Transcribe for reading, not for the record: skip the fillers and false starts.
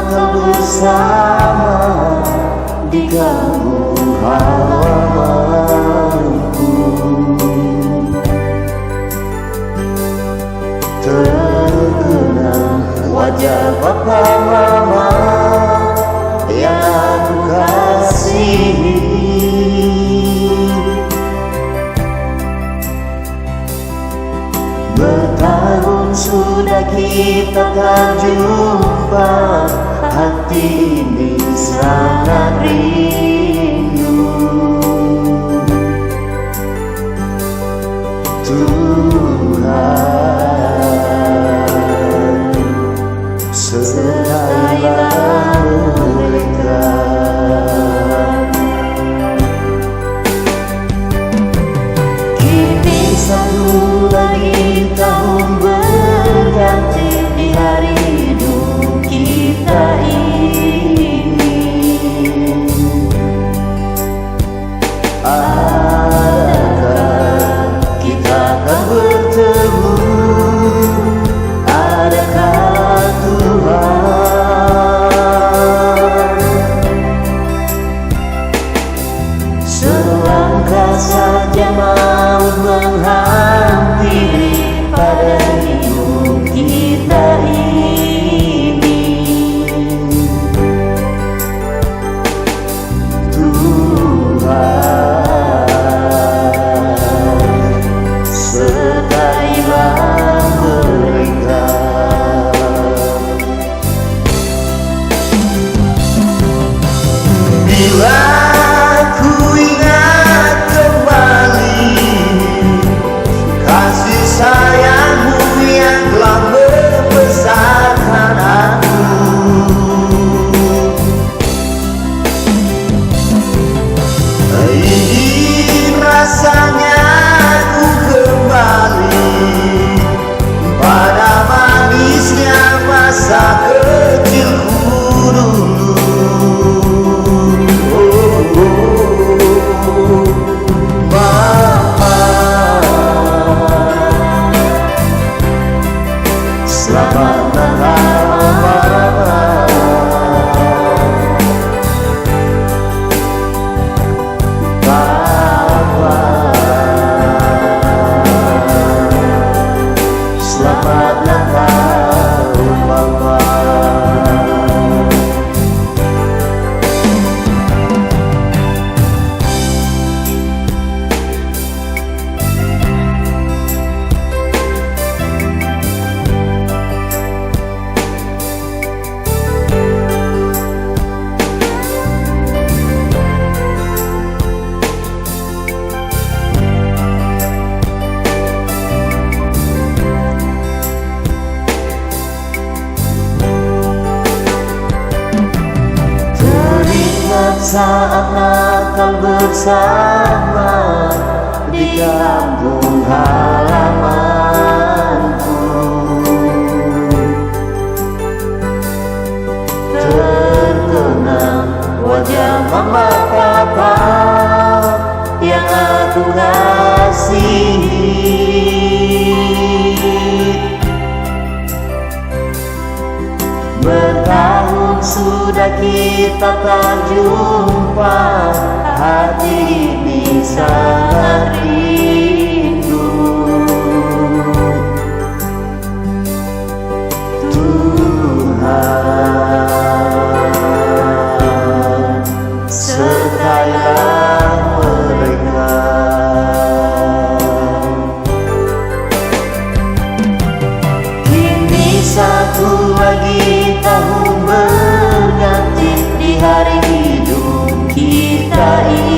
Natal bersama di kampung halamanku. Terkenang wajah papa mama yang aku kasihi. Bertahun sudah kita tak jumpa, hati ini sangat rindu. Tuhan, sertailah mereka. Kini satu lagi tahun berganti di hari hidup kita ini. Adakah kita akan bertemu? Adakah Tuhan? Selangkah saja mau menghampiri pada hidup kita ini. Tuhan, sertailah mereka. Bila ku ingat kembali kasih sayangmu yang telah membesarkan aku, ingin rasanya ku kembali pada manisnya masa kecilku dulu. Selamat Natal Mama. Papa, selamat Natal Mama. Saat Natal bersama di kampung halamanku, terkenang wajah mama papa yang aku kasihi. Bertahun sudah kita tak jumpa, hati ini sangat rindu. Tuhan, sertailah mereka. Kini satu lagi tahun berganti di hari hidup kita ini.